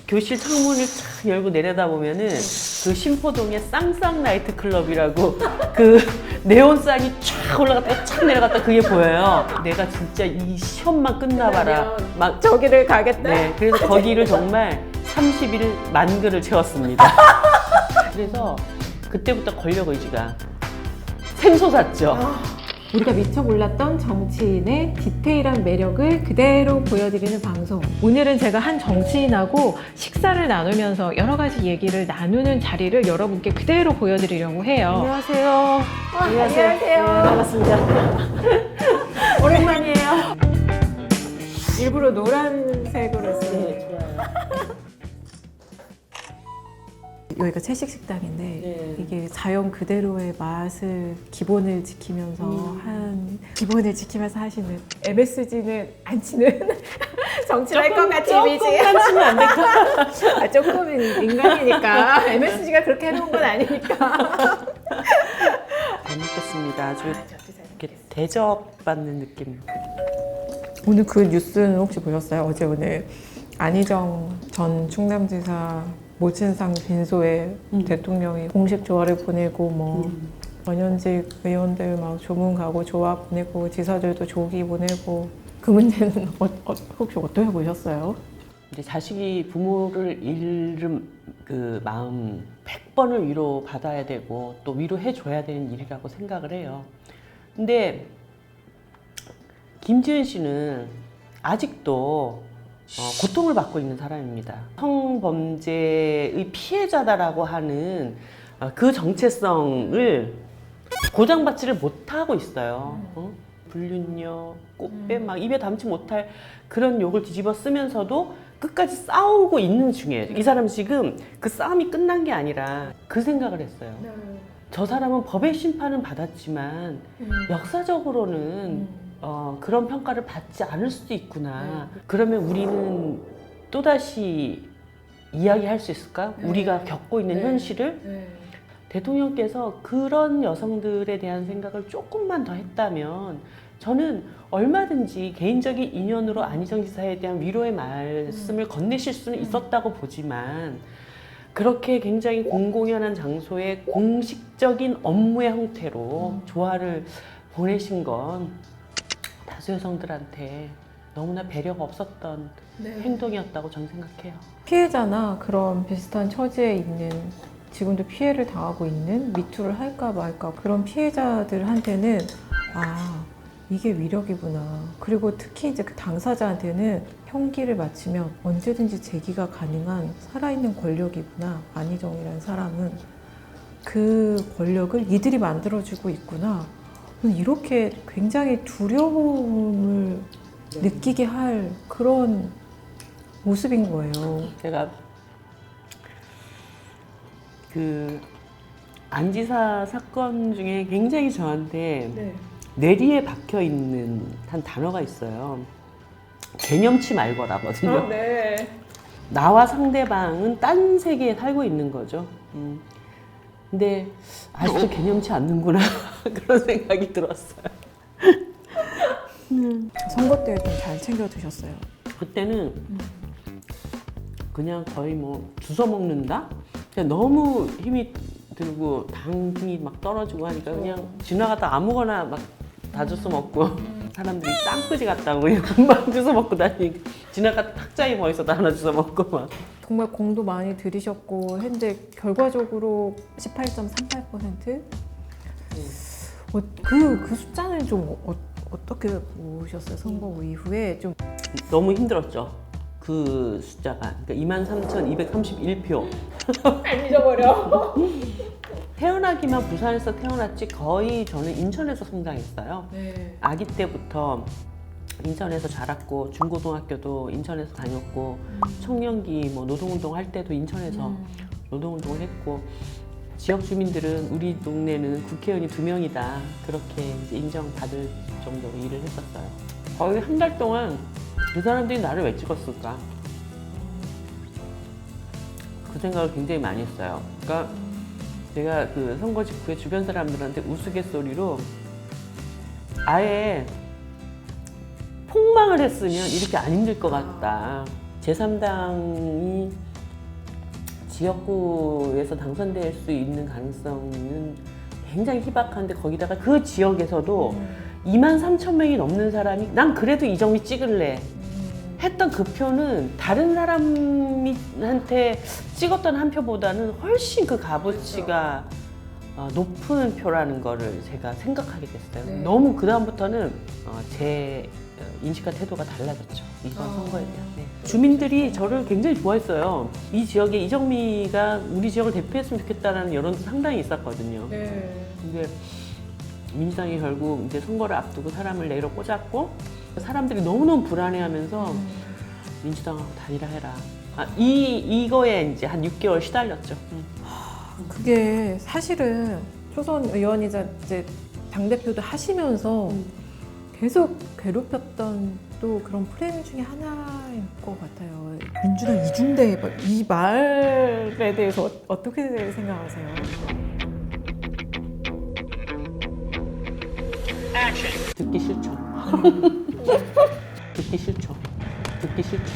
교실 창문을 쫙 열고 내려다보면은 그 신포동의 쌍쌍 나이트 클럽이라고 그 네온쌍이 쫙 올라갔다가 쫙 내려갔다 그게 보여요. 내가 진짜 이 시험만 끝나봐라. 막 저기를 가겠다. 네, 그래서 거기를 정말 30일 만글을 채웠습니다. 그래서 그때부터 권력 의지가 샘솟았죠. 우리가 미처 몰랐던 정치인의 디테일한 매력을 그대로 보여드리는 방송. 오늘은 제가 한 정치인하고 식사를 나누면서 여러 가지 얘기를 나누는 자리를 여러분께 그대로 보여드리려고 해요. 안녕하세요. 안녕하세요. 네, 반갑습니다. 오랜만이에요. 일부러 노란색으로 했어요. 네, 좋아요. 여기가 채식 식당인데 네. 이게 자연 그대로의 맛을 기본을 지키면서 기본을 지키면서 하시는 MSG는 안 치는 정치를 할 것 같은 이미지. 조금만 치면 안 될까? 조금 인간이니까 MSG가 그렇게 해놓은 건 아니니까. 잘 먹겠습니다. 아주 이렇게 대접받는 느낌. 오늘 그 뉴스는 혹시 보셨어요? 어제 오늘 안희정 전 충남지사 모친상 빈소에 대통령이 공식 조화를 보내고 뭐 전현직 의원들 막 조문 가고 조화 보내고 지사들도 조기 보내고 그 문제는 혹시 어떻게 보셨어요? 이제 자식이 부모를 잃은 그 마음 100번을 위로받아야 되고 또 위로해줘야 되는 일이라고 생각을 해요. 근데 김지은 씨는 아직도 고통을 받고 있는 사람입니다. 성범죄의 피해자다라고 하는 그 정체성을 보장받지를 못하고 있어요. 불륜녀, 꽃뱀 막 입에 담지 못할 그런 욕을 뒤집어 쓰면서도 끝까지 싸우고 있는 중이에요. 이 사람 지금 그 싸움이 끝난 게 아니라 그 생각을 했어요. 저 사람은 법의 심판은 받았지만 역사적으로는 그런 평가를 받지 않을 수도 있구나. 그러면 우리는 또다시 이야기할 수 있을까? 우리가 겪고 있는 현실을? 대통령께서 그런 여성들에 대한 생각을 조금만 더 했다면 저는 얼마든지 개인적인 인연으로 안희정 지사에 대한 위로의 말씀을 건네실 수는 있었다고 보지만 그렇게 굉장히 공공연한 장소에 공식적인 업무의 형태로 조화를 보내신 건 다수 여성들한테 너무나 배려가 없었던 행동이었다고 저는 생각해요. 피해자나 그런 비슷한 처지에 있는 지금도 피해를 당하고 있는 미투를 할까 말까 그런 피해자들한테는 이게 위력이구나. 그리고 특히 이제 그 당사자한테는 형기를 마치면 언제든지 재기가 가능한 살아있는 권력이구나. 안희정이라는 사람은 그 권력을 이들이 만들어주고 있구나. 이렇게 굉장히 두려움을 느끼게 할 그런 모습인 거예요. 제가 그 안지사 사건 중에 굉장히 저한테 뇌리에 박혀 있는 한 단어가 있어요. 개념치 말거라거든요. 나와 상대방은 딴 세계에 살고 있는 거죠. 근데 아직도 개념치 않는구나 그런 생각이 들었어요. 선거 때 좀 잘 챙겨 드셨어요? 그때는 그냥 거의 뭐 주워 먹는다? 그냥 너무 힘이 들고 당이 막 떨어지고 하니까 그냥 지나가다 아무거나 막 다 주워 먹고 사람들이 땅끄지 같다고 그냥 막 주워 먹고 다니니까 지나가다 탁자에 뭐 있어도 하나 주워 먹고 막. 정말 공도 많이 들이셨고 현재 결과적으로 18.38%? 그 숫자는 좀 어떻게 보셨어요? 선거 이후에 좀 너무 힘들었죠. 그 숫자가 그러니까 23,231표. 안 잊어버려. 태어나기만 부산에서 태어났지 거의 저는 인천에서 성장했어요. 아기 때부터 인천에서 자랐고 중고등학교도 인천에서 다녔고 청년기 뭐 노동운동 할 때도 인천에서 노동운동을 했고 지역 주민들은 우리 동네는 국회의원이 2명이다 그렇게 이제 인정받을 정도로 일을 했었어요. 거의 한 달 동안 그 사람들이 나를 왜 찍었을까? 그 생각을 굉장히 많이 했어요. 그러니까 제가 그 선거 직후에 주변 사람들한테 우스갯소리로 아예 폭망을 했으면 이렇게 안 힘들 것 같다. 제3당이 지역구에서 당선될 수 있는 가능성은 굉장히 희박한데 거기다가 그 지역에서도 23,000명이 넘는 사람이 난 그래도 이정미 찍을래 했던 그 표는 다른 사람한테 찍었던 한 표보다는 훨씬 그 값어치가 높은 표라는 거를 제가 생각하게 됐어요. 네. 너무 그 다음부터는 제 인식과 태도가 달라졌죠. 이번 선거에 대한. 네. 주민들이 저를 굉장히 좋아했어요. 이 지역에 이정미가 우리 지역을 대표했으면 좋겠다라는 여론도 상당히 있었거든요. 네. 근데 민주당이 결국 이제 선거를 앞두고 사람을 내려 꽂았고 사람들이 너무너무 불안해하면서 민주당하고 다니라 해라. 이거에 이제 한 6개월 시달렸죠. 그게 사실은 초선 의원이자 이제 당대표도 하시면서 계속 괴롭혔던 또 그런 프레임 중에 하나일 것 같아요. 민주당 이중대 이 말에 대해서 어떻게 생각하세요? 듣기 싫죠. 듣기 싫죠. 듣기 싫죠.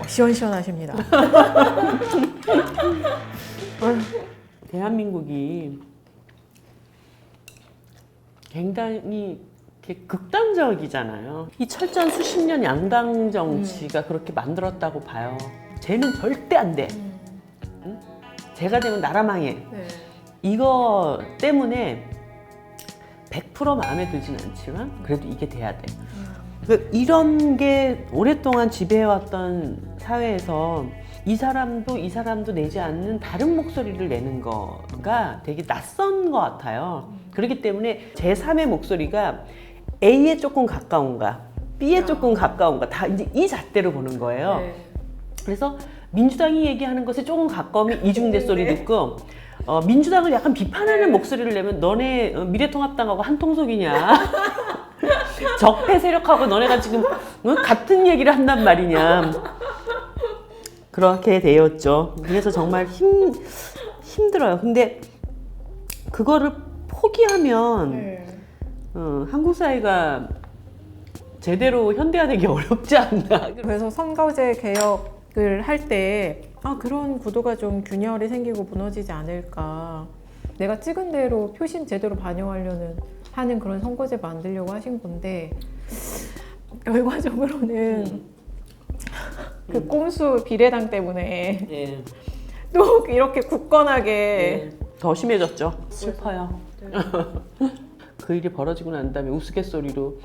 시원시원하십니다. 대한민국이 굉장히 이렇게 극단적이잖아요. 이 철저한 수십 년 양당 정치가 그렇게 만들었다고 봐요. 쟤는 절대 안 돼. 응? 쟤가 되면 나라 망해. 네. 이거 때문에 100% 마음에 들진 않지만 그래도 이게 돼야 돼. 이런 게 오랫동안 지배해왔던 사회에서 이 사람도 내지 않는 다른 목소리를 내는 거가 되게 낯선 것 같아요. 그렇기 때문에 제3의 목소리가 A에 조금 가까운가, B에 조금 가까운가, 다 이제 이 잣대로 보는 거예요. 네. 그래서 민주당이 얘기하는 것에 조금 가까우면 이중대 소리 듣고, 민주당을 약간 비판하는 목소리를 내면 너네 미래통합당하고 한통속이냐, 적폐 세력하고 너네가 지금 같은 얘기를 한단 말이냐. 그렇게 되었죠. 그래서 정말 힘들어요. 근데 그거를 포기하면 네. 한국 사회가 제대로 현대화되기 어렵지 않나. 그래서 선거제 개혁을 할 때 그런 구도가 좀 균열이 생기고 무너지지 않을까. 내가 찍은 대로 표심 제대로 반영하려는 하는 그런 선거제 만들려고 하신 건데 결과적으로는 그 꼼수 비례당 때문에 예. 또 이렇게 굳건하게 예. 더 심해졌죠. 슬퍼요. 그 일이 벌어지고 난 다음에 우스갯소리로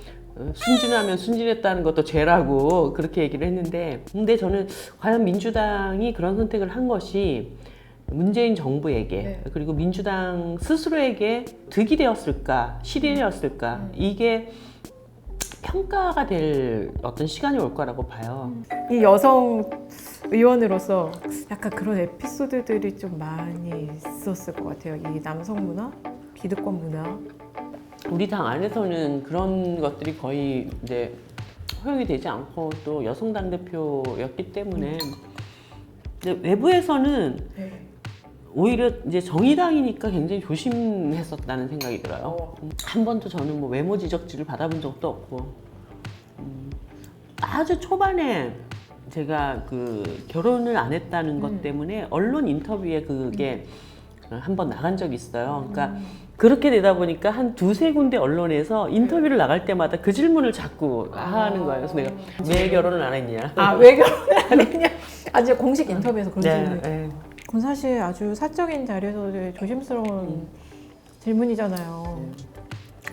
순진하면 순진했다는 것도 죄라고 그렇게 얘기를 했는데, 근데 저는 과연 민주당이 그런 선택을 한 것이 문재인 정부에게 네. 그리고 민주당 스스로에게 득이 되었을까, 실이 되었을까, 이게 평가가 될 어떤 시간이 올 거라고 봐요. 이 여성 의원으로서 약간 그런 에피소드들이 좀 많이 있었을 것 같아요. 이 남성 문화, 기득권 문화. 우리 당 안에서는 그런 것들이 거의 이제 허용이 되지 않고 또 여성 당대표였기 때문에, 근데 외부에서는 네. 오히려 이제 정의당이니까 굉장히 조심했었다는 생각이 들어요. 한 번도 저는 뭐 외모 지적질을 받아본 적도 없고, 아주 초반에 제가 그 결혼을 안 했다는 것 때문에 언론 인터뷰에 그게 한 번 나간 적이 있어요. 그러니까 그렇게 되다 보니까 한 두세 군데 언론에서 인터뷰를 나갈 때마다 그 질문을 자꾸 하는 거예요. 그래서 내가 왜 결혼을 안 했냐? 왜 결혼을 안 했냐? 아주 공식 인터뷰에서 그런 네, 질문. 네. 그건 사실 아주 사적인 자리에서 되게 조심스러운 질문이잖아요.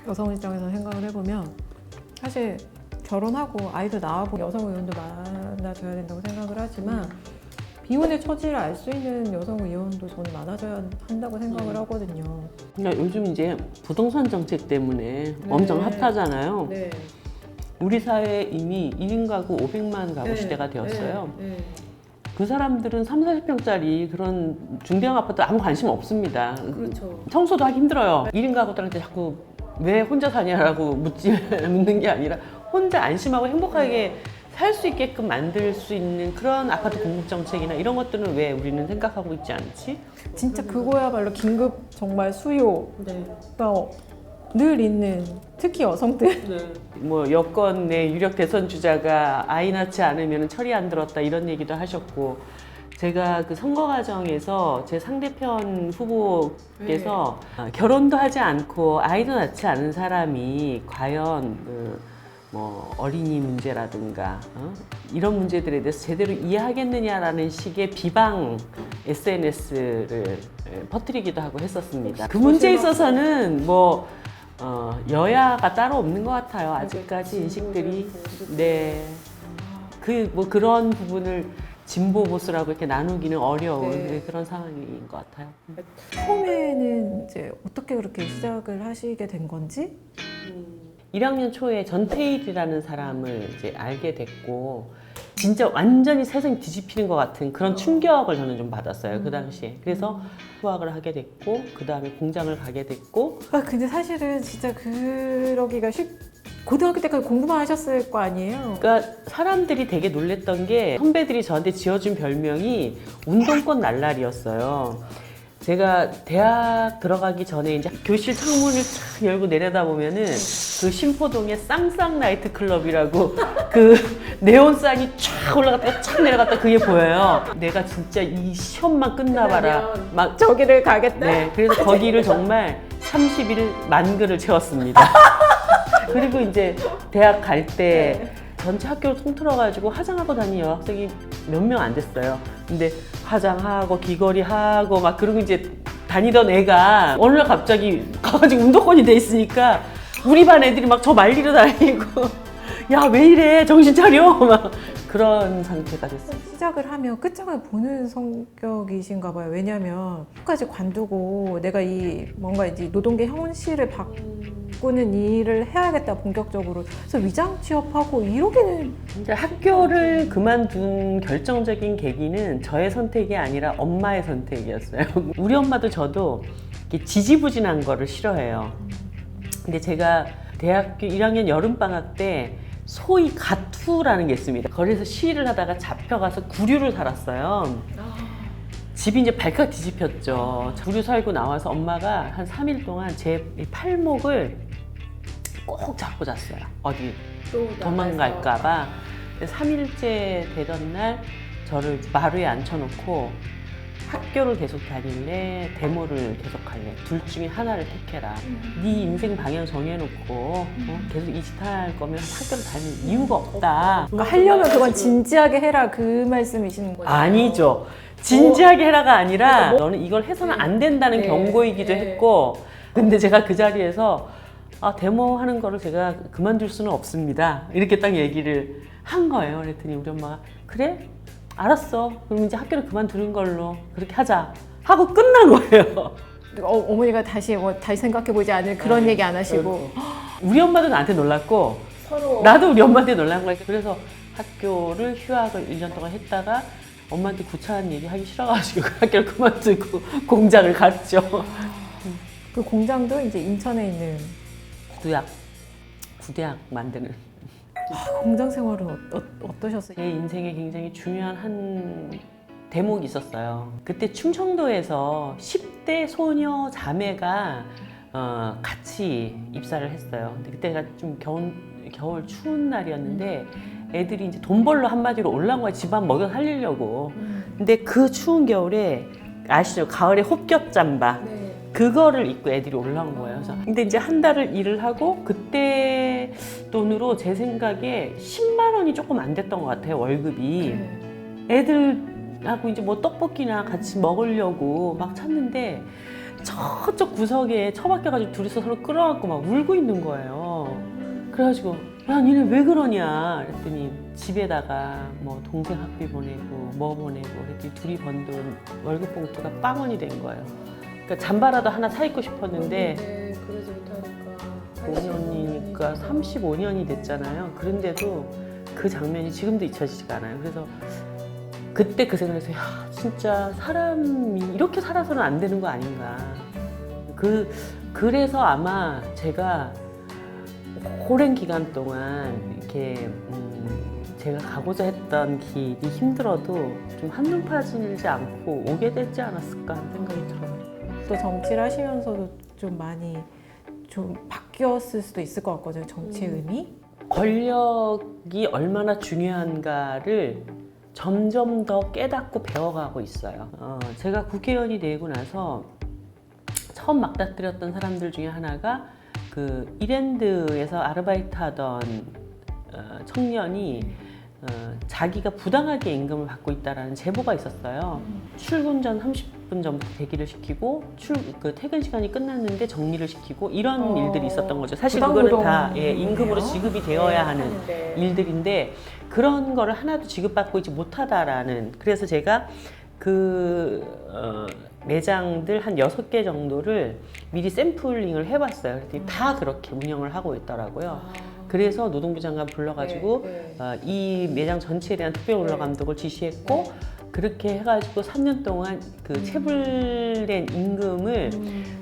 여성 입장에서 생각을 해보면 사실 결혼하고 아이도 낳고 여성 의원도 많아져야 된다고 생각을 하지만 비혼의 처지를 알 수 있는 여성 의원도 저는 많아져야 한다고 생각을 하거든요. 그러니까 요즘 이제 부동산 정책 때문에 엄청 핫하잖아요. 네. 우리 사회에 이미 1인 가구 500만 가구 시대가 되었어요. 네. 그 사람들은 3, 40평짜리 그런 중대형 아파트 아무 관심 없습니다. 그렇죠. 청소도 하기 힘들어요. 1인 가구들한테 자꾸 왜 혼자 사냐라고 묻는 게 아니라 혼자 안심하고 행복하게 살 수 있게끔 만들 수 있는 그런 아파트 공급 정책이나 이런 것들은 왜 우리는 생각하고 있지 않지? 진짜 그거야말로 긴급 정말 수요가 늘 있는 특히 여성들 뭐 여권의 유력 대선 주자가 아이 낳지 않으면 철이 안 들었다 이런 얘기도 하셨고 제가 그 선거 과정에서 제 상대편 후보께서 결혼도 하지 않고 아이도 낳지 않은 사람이 과연 뭐 어린이 문제라든가 이런 문제들에 대해서 제대로 이해하겠느냐라는 식의 비방 SNS를 퍼뜨리기도 하고 했었습니다. 그 문제에 있어서는 뭐 여야가 따로 없는 것 같아요. 아직까지 인식들이 뭐 그런 부분을 진보 보수라고 이렇게 나누기는 어려운 그런 상황인 것 같아요. 처음에는 이제 어떻게 그렇게 시작을 하시게 된 건지? 1학년 초에 전태일이라는 사람을 이제 알게 됐고 진짜 완전히 세상이 뒤집히는 것 같은 그런 충격을 저는 좀 받았어요. 그 당시에. 그래서 수학을 하게 됐고 그 다음에 공장을 가게 됐고 근데 사실은 진짜 그러기가 고등학교 때까지 공부만 하셨을 거 아니에요? 그러니까 사람들이 되게 놀랬던 게 선배들이 저한테 지어준 별명이 운동권 날라리였어요. 제가 대학 들어가기 전에 이제 교실 창문을 쫙 열고 내려다보면은 그 신포동의 쌍쌍 나이트 클럽이라고 그 네온쌍이 쫙 올라갔다가 쫙 내려갔다 그게 보여요. 내가 진짜 이 시험만 끝나봐라. 막 저기를 가겠다? 네, 그래서 거기를 정말 30일 만글을 채웠습니다. 그리고 이제 대학 갈 때 전체 학교를 통틀어가지고 화장하고 다니는 여학생이 몇 명 안 됐어요. 근데 화장하고 귀걸이하고 막 그러고 이제 다니던 애가 어느 날 갑자기 가가지고 운동권이 돼 있으니까 우리 반 애들이 막 저 말리러 다니고 야 왜 이래 정신 차려 막 그런 상태가 됐어요. 시작을 하면 끝장을 보는 성격이신가 봐요. 왜냐하면 끝까지 관두고 내가 뭔가 이제 노동계 현실을 바꾸는 일을 해야겠다 본격적으로. 그래서 위장 취업하고 이러기는 이제 학교를 그만둔 결정적인 계기는 저의 선택이 아니라 엄마의 선택이었어요. 우리 엄마도 저도 이렇게 지지부진한 거를 싫어해요. 근데 제가 대학교 1학년 여름방학 때 소위 가투라는 게 있습니다. 거리에서 시위를 하다가 잡혀가서 구류를 살았어요. 집이 이제 발칵 뒤집혔죠. 구류 살고 나와서 엄마가 한 3일 동안 제 팔목을 꼭 잡고 잤어요. 어디 도망갈까봐. 3일째 되던 날 저를 마루에 앉혀놓고 학교를 계속 다닐래 데모를 계속 할래 둘 중에 하나를 택해라. 네 인생 방향 정해놓고 계속 이 짓 할 거면 학교를 다닐 이유가 없다. 뭔가 하려면 그건 진지하게 해라 그 말씀이시는 거죠? 아니죠. 진지하게 해라가 아니라 너는 이걸 해서는 안 된다는 경고이기도 했고 근데 제가 그 자리에서 데모하는 거를 제가 그만둘 수는 없습니다. 이렇게 딱 얘기를 한 거예요. 그랬더니 우리 엄마가 그래? 알았어. 그럼 이제 학교를 그만두는 걸로 그렇게 하자 하고 끝난 거예요. 어머니가 다시 생각해보지 않을 그런 얘기 안 하시고 우리 엄마도 나한테 놀랐고 나도 우리 엄마한테 놀란 거예요. 그래서 학교를 휴학을 1년 동안 했다가 엄마한테 구차한 얘기 하기 싫어가지고 학교를 그만두고 공장을 갔죠. 그 공장도 이제 인천에 있는 구대학 만드는. 공장 생활은 어떠셨어요? 제 인생에 굉장히 중요한 한 대목이 있었어요. 그때 충청도에서 10대 소녀 자매가 같이 입사를 했어요. 근데 그때가 좀 겨울 추운 날이었는데 애들이 이제 돈 벌러 한마디로 올라온 거야. 집안 먹여 살리려고. 근데 그 추운 겨울에 아시죠? 가을에 혹겹 잠바. 그거를 입고 애들이 올라온 거예요. 그래서 근데 이제 한 달을 일을 하고 그때 돈으로 제 생각에 10만 원이 조금 안 됐던 것 같아요. 월급이. 애들하고 이제 뭐 떡볶이나 같이 먹으려고 막 찾는데 저쪽 구석에 처박혀가지고 둘이서 서로 끌어안고 막 울고 있는 거예요. 그래가지고 야 니네 왜 그러냐 그랬더니 집에다가 뭐 동생 학비 보내고 뭐 보내고 그랬더니 둘이 번 돈 월급 봉투가 빵원이 된 거예요. 그러니까 잠바라도 하나 사 입고 싶었는데 그러지 못하니까 5년이니까 35년이 됐잖아요. 그런데도 그 장면이 지금도 잊혀지지가 않아요. 그래서 그때 그 생각에서 야 진짜 사람이 이렇게 살아서는 안 되는 거 아닌가. 그래서 아마 제가 오랜 기간 동안 이렇게 제가 가고자 했던 길이 힘들어도 좀 한눈 파지지 않고 오게 됐지 않았을까 하는 생각이 들어요. 또 정치를 하시면서도 좀 많이 좀 바뀌었을 수도 있을 것 같거든요. 정치의 의미. 권력이 얼마나 중요한가를 점점 더 깨닫고 배워가고 있어요. 제가 국회의원이 되고 나서 처음 맞닥뜨렸던 사람들 중에 하나가 그 이랜드에서 아르바이트 하던 청년이 자기가 부당하게 임금을 받고 있다는 제보가 있었어요. 출근 전 30분 전부터 대기를 시키고 퇴근 시간이 끝났는데 정리를 시키고 이런 일들이 있었던 거죠. 사실 그거는 다 임금으로 지급이 되어야 하는 일들인데 그런 거를 하나도 지급받고 있지 못하다라는. 그래서 제가 매장들 한 6개 정도를 미리 샘플링을 해봤어요. 그랬더니 다 그렇게 운영을 하고 있더라고요. 그래서 노동부 장관 불러가지고 이 매장 전체에 대한 특별올라감독을 지시했고 그렇게 해가지고 3년 동안 그 체불된 임금을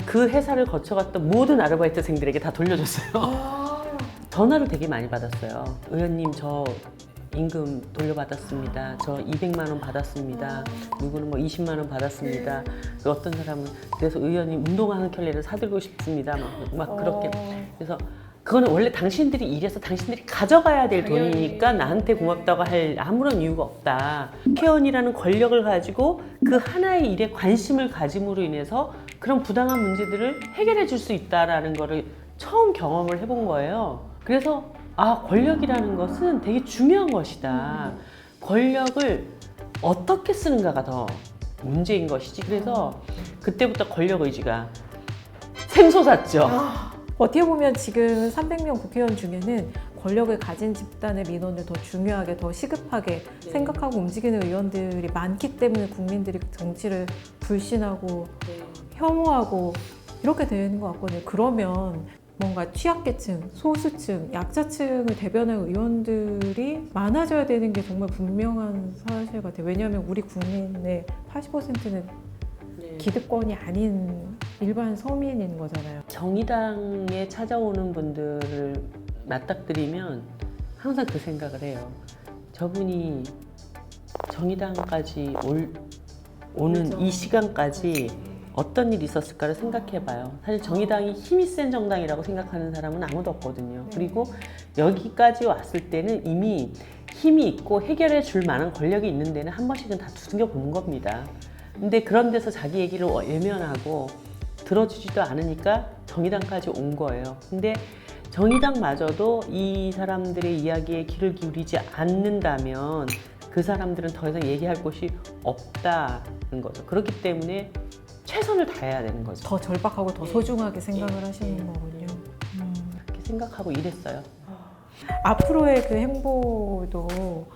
그 회사를 거쳐갔던 모든 아르바이트생들에게 다 돌려줬어요. 전화를 되게 많이 받았어요. 의원님 저 임금 돌려받았습니다. 저 200만 원 받았습니다. 누구는 뭐 20만 원 받았습니다. 어떤 사람은 그래서 의원님 운동하는 켤레를 사들고 싶습니다. 막 그렇게. 그래서 그거는 원래 당신들이 일해서 당신들이 가져가야 될 돈이니까 나한테 고맙다고 할 아무런 이유가 없다. 국회의원이라는 권력을 가지고 그 하나의 일에 관심을 가짐으로 인해서 그런 부당한 문제들을 해결해 줄 수 있다라는 거를 처음 경험을 해본 거예요. 그래서 권력이라는 것은 되게 중요한 것이다. 권력을 어떻게 쓰는가가 더 문제인 것이지. 그래서 그때부터 권력 의지가 샘솟았죠. 어떻게 보면 지금 300명 국회의원 중에는 권력을 가진 집단의 민원을 더 중요하게, 더 시급하게 생각하고 움직이는 의원들이 많기 때문에 국민들이 정치를 불신하고 혐오하고 이렇게 되는 것 같거든요. 그러면 뭔가 취약계층, 소수층, 약자층을 대변하는 의원들이 많아져야 되는 게 정말 분명한 사실 같아요. 왜냐하면 우리 국민의 80%는 기득권이 아닌 일반 서민인 거잖아요. 정의당에 찾아오는 분들을 맞닥뜨리면 항상 그 생각을 해요. 저분이 정의당까지 오는 이 시간까지 어떤 일이 있었을까를 생각해봐요. 사실 정의당이 힘이 센 정당이라고 생각하는 사람은 아무도 없거든요. 그리고 여기까지 왔을 때는 이미 힘이 있고 해결해 줄 만한 권력이 있는 데는 한 번씩은 다 두들겨 보는 겁니다. 근데 그런 데서 자기 얘기를 외면하고 들어주지도 않으니까 정의당까지 온 거예요. 근데 정의당마저도 이 사람들의 이야기에 귀를 기울이지 않는다면 그 사람들은 더 이상 얘기할 곳이 없다는 거죠. 그렇기 때문에 최선을 다해야 되는 거죠. 더 절박하고 더 소중하게 생각을 하시는 거군요. 그렇게 생각하고 일했어요. 앞으로의 그 행보도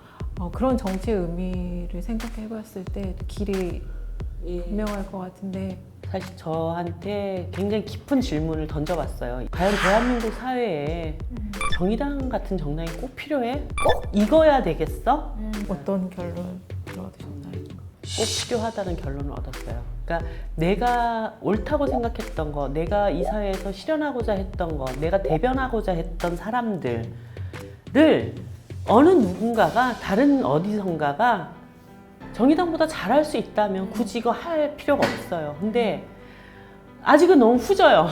그런 정치의 의미를 생각해 봤을 때 길이 분명할 것 같은데 사실 저한테 굉장히 깊은 질문을 던져봤어요. 과연 대한민국 사회에 정의당 같은 정당이 꼭 필요해? 꼭 이거야 되겠어? 어떤 결론 얻으셨나요? 꼭 필요하다는 결론을 얻었어요. 그러니까 내가 옳다고 생각했던 거, 내가 이 사회에서 실현하고자 했던 거, 내가 대변하고자 했던 사람들을 어느 누군가가 다른 어디선가가 정의당보다 잘할 수 있다면 굳이 이거 할 필요가 없어요. 근데 아직은 너무 후져요.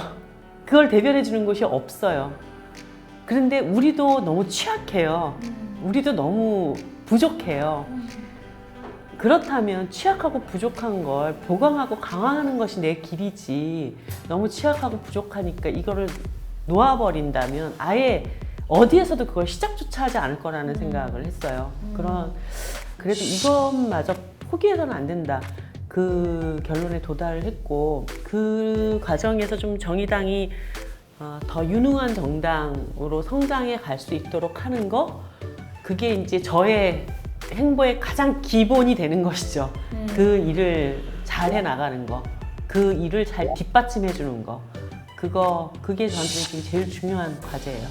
그걸 대변해 주는 곳이 없어요. 그런데 우리도 너무 취약해요. 우리도 너무 부족해요. 그렇다면 취약하고 부족한 걸 보강하고 강화하는 것이 내 길이지, 너무 취약하고 부족하니까 이거를 놓아버린다면 아예 어디에서도 그걸 시작조차 하지 않을 거라는 생각을 했어요. 그래도 이것마저 포기해서는 안 된다. 그 결론에 도달을 했고, 그 과정에서 좀 정의당이 더 유능한 정당으로 성장해 갈 수 있도록 하는 거, 그게 이제 저의 행보의 가장 기본이 되는 것이죠. 그 일을 잘 해나가는 거, 그 일을 잘 뒷받침해 주는 거, 그게 저한테는 지금 제일 중요한 과제예요.